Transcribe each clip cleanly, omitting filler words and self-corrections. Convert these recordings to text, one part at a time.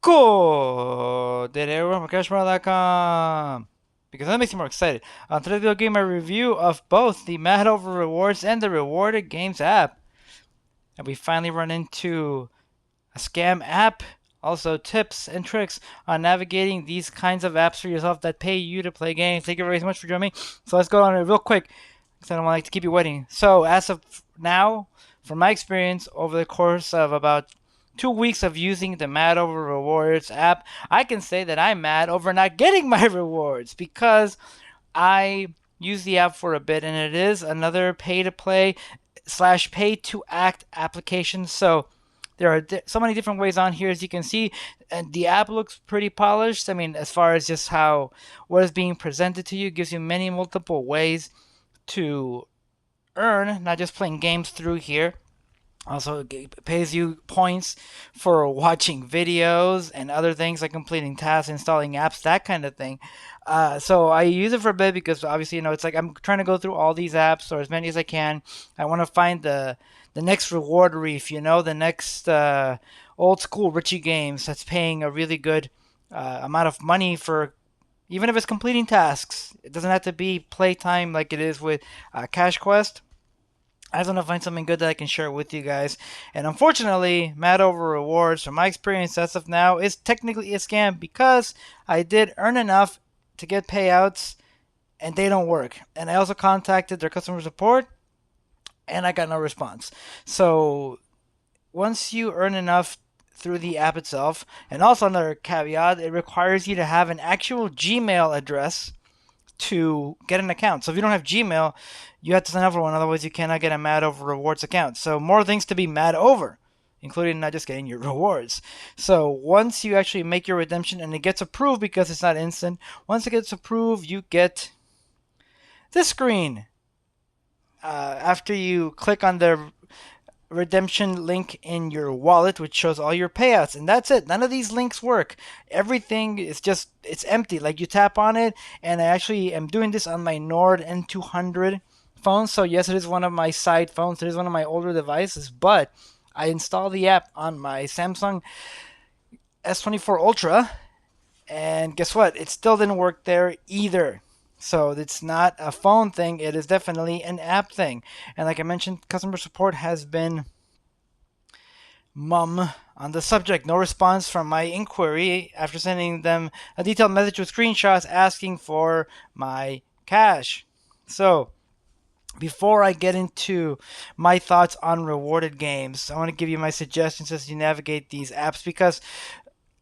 Good day everyone from CashMorale.com, because that makes me more excited. On today's video game, a review of both the Mad Over Rewards and the Rewarded Games app. And we finally run into a scam app. Also, tips and tricks on navigating these kinds of apps for yourself that pay you to play games. Thank you very much for joining me. So let's go on it real quick, because I don't want to keep you waiting. So as of now, from my experience over the course of about 2 weeks of using the Mad Over Rewards app, I can say that I'm mad over not getting my rewards because I use the app for a bit and it is another pay to play slash pay to act application. So there are so many different ways on here, as you can see, and the app looks pretty polished. I mean, as far as just how what is being presented to you, it gives you many multiple ways to earn, not just playing games through here. Also, it pays you points for watching videos and other things like completing tasks, installing apps, that kind of thing. So I use it for a bit because obviously, it's like I'm trying to go through all these apps or as many as I can. I want to find the next reward reef, the next old school Richie Games that's paying a really good amount of money for even if it's completing tasks. It doesn't have to be playtime like it is with Cash Quest. I just want to find something good that I can share with you guys. And unfortunately, Mad Over Rewards, from my experience as of now, is technically a scam because I did earn enough to get payouts and they don't work. And I also contacted their customer support and I got no response. So once you earn enough through the app itself, and also another caveat, it requires you to have an actual Gmail address to get an account. So if you don't have Gmail, you have to sign up for one. Otherwise, you cannot get a Mad Over Rewards account. So more things to be mad over, including not just getting your rewards. So once you actually make your redemption and it gets approved because it's not instant, once it gets approved, you get this screen. After you click on the redemption link in your wallet, which shows all your payouts, and that's it. None of these links work. Everything is just, it's empty. Like you tap on it, and I actually am doing this on my Nord N200 phone. So yes, it is one of my side phones. It is one of my older devices, but I installed the app on my Samsung S24 Ultra, and guess what? It still didn't work there either. So it's not a phone thing, it is definitely an app thing. And like I mentioned, customer support has been mum on the subject. No response from my inquiry after sending them a detailed message with screenshots asking for my cash. So before I get into my thoughts on rewarded games, I want to give you my suggestions as you navigate these apps because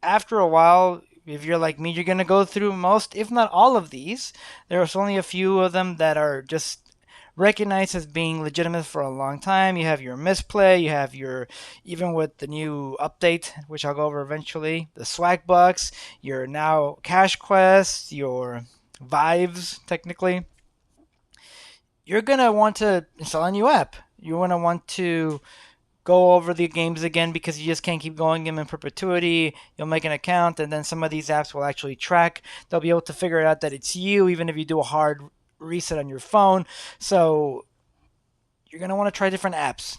after a while, if you're like me, you're going to go through most, if not all of these. There's only a few of them that are just recognized as being legitimate for a long time. You have your misplay, you have your, even with the new update, which I'll go over eventually, the swag bucks, your now cash quests, your vives, technically. You're going to want to install a new app. You're going to want to go over the games again because you just can't keep going them in perpetuity. You'll make an account, and then some of these apps will actually track. They'll be able to figure out that it's you, even if you do a hard reset on your phone. So you're going to want to try different apps.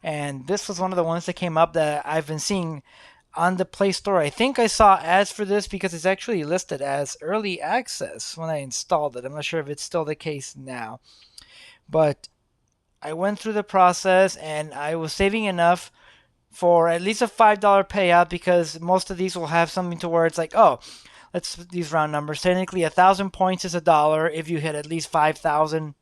And this was one of the ones that came up that I've been seeing on the Play Store. I think I saw ads for this because it's actually listed as early access when I installed it. I'm not sure if it's still the case now. But I went through the process and I was saving enough for at least a $5 payout because most of these will have something to where it's like, oh, let's these round numbers. Technically, 1,000 points is $1 if you hit at least 5,000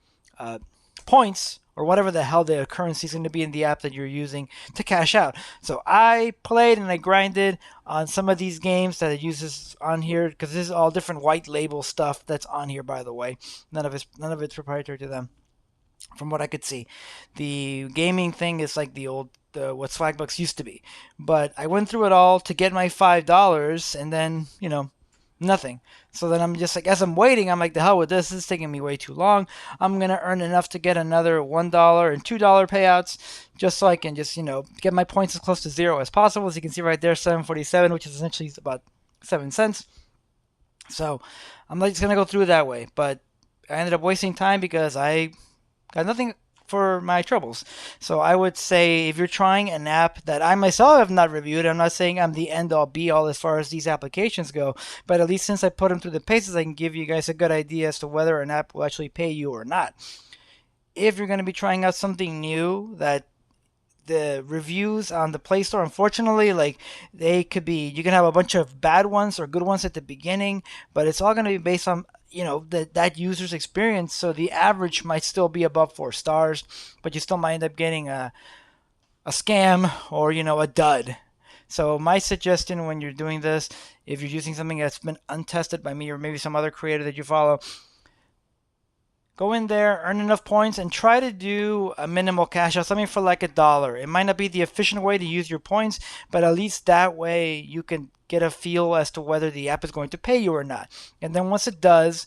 points or whatever the hell the currency is going to be in the app that you're using to cash out. So I played and I grinded on some of these games that it uses on here because this is all different white label stuff that's on here. By the way, none of it's proprietary to them from what I could see. The gaming thing is like what Swagbucks used to be. But I went through it all to get my $5 and then, nothing. So then I'm just like, as I'm waiting, I'm like, the hell with this. This is taking me way too long. I'm going to earn enough to get another $1 and $2 payouts just so I can just, get my points as close to zero as possible. As you can see right there, 747, which is essentially about 7 cents. So I'm like just going to go through it that way. But I ended up wasting time because I got nothing for my troubles. So I would say if you're trying an app that I myself have not reviewed, I'm not saying I'm the end all be all as far as these applications go, but at least since I put them through the paces, I can give you guys a good idea as to whether an app will actually pay you or not. If you're going to be trying out something new that the reviews on the Play Store, unfortunately, like they could be, you can have a bunch of bad ones or good ones at the beginning, but it's all going to be based on that user's experience. So the average might still be above 4 stars, but you still might end up getting a scam or a dud. So my suggestion when you're doing this, if you're using something that's been untested by me or maybe some other creator that you follow, go in there, earn enough points, and try to do a minimal cash out, something for like $1. It might not be the efficient way to use your points, but at least that way you can get a feel as to whether the app is going to pay you or not. And then once it does,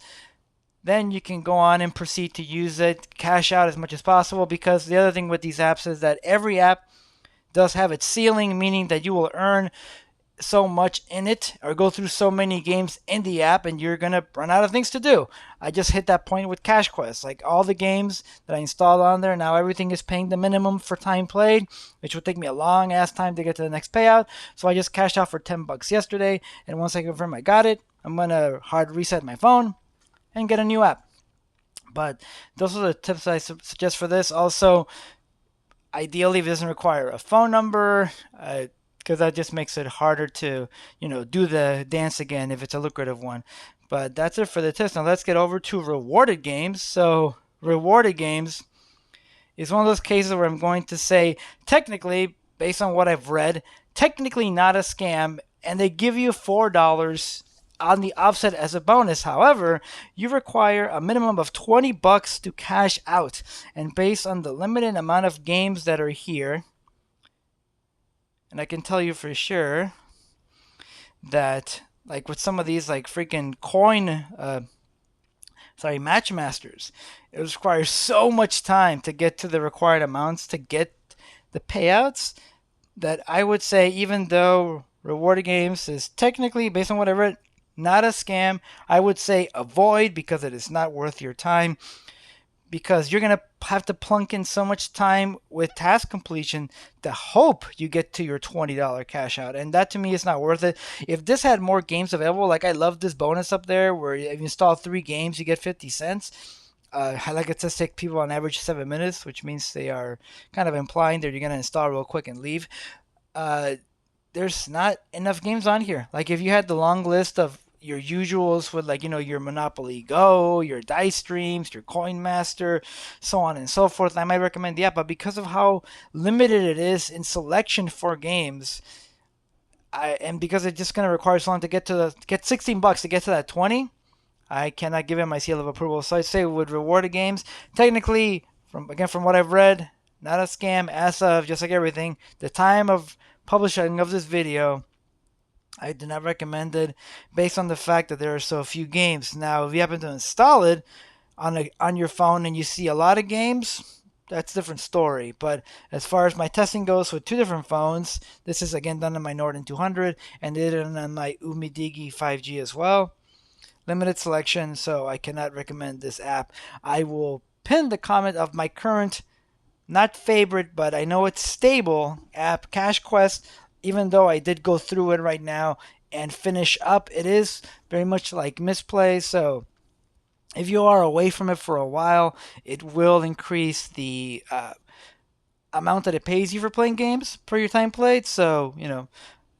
then you can go on and proceed to use it, cash out as much as possible, because the other thing with these apps is that every app does have its ceiling, meaning that you will earn so much in it or go through so many games in the app and you're gonna run out of things to do. I just hit that point with Cash Quest. Like all the games that I installed on there, now everything is paying the minimum for time played, which would take me a long ass time to get to the next payout. So I just cashed out for $10 yesterday, and once I confirm I got it, I'm gonna hard reset my phone and get a new app. But those are the tips I suggest for this. Also, ideally, if it doesn't require a phone number, because that just makes it harder to, do the dance again if it's a lucrative one. But that's it for the tips. Now let's get over to rewarded games. So rewarded games is one of those cases where I'm going to say, technically, based on what I've read, technically not a scam, and they give you $4 on the offset as a bonus. However, you require a minimum of $20 to cash out. And based on the limited amount of games that are here, and I can tell you for sure that, like with some of these, like freaking match masters, it requires so much time to get to the required amounts to get the payouts that I would say, even though rewarded games is technically, based on what I read, not a scam, I would say avoid, because it is not worth your time. Because you're going to have to plunk in so much time with task completion to hope you get to your $20 cash out. And that to me is not worth it. If this had more games available, like I love this bonus up there where if you install 3 games, you get 50 cents. Like it says, take people on average 7 minutes, which means they are kind of implying that you're going to install real quick and leave. There's not enough games on here. Like if you had the long list of your usuals with, like, your Monopoly Go, your Dice Streams, your Coin Master, so on and so forth, I might recommend the app. But because of how limited it is in selection for games, and because it's just going to require so long to get $16 to get to that 20, I cannot give it my seal of approval. So I'd say with rewarded games, technically, from what I've read, not a scam as of, just like everything, the time of publishing of this video, I do not recommend it based on the fact that there are so few games. Now, if you happen to install it on your phone and you see a lot of games, that's a different story. But as far as my testing goes with 2 different phones, this is again done on my Norton 200 and did it on my Umidigi 5G as well. Limited selection, so I cannot recommend this app. I will pin the comment of my current, not favorite, but I know it's stable app, Cash Quest. Even though I did go through it right now and finish up, it is very much like Misplay. So if you are away from it for a while, it will increase the amount that it pays you for playing games per your time played. So,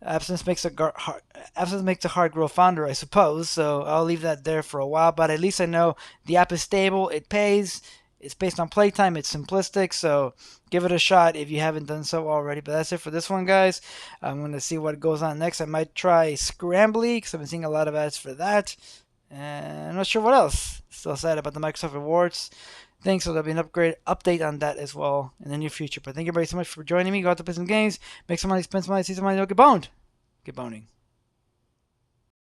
absence makes a hard grow fonder, I suppose. So I'll leave that there for a while. But at least I know the app is stable. It pays. It's based on playtime. It's simplistic, so give it a shot if you haven't done so already. But that's it for this one, guys. I'm going to see what goes on next. I might try Scrambly, because I've been seeing a lot of ads for that. And I'm not sure what else. Still sad about the Microsoft Rewards thing, so there'll be an update on that as well in the near future. But thank you very so much for joining me. Go out to play some games, make some money, spend some money, see some money, don't get boned. Get boning.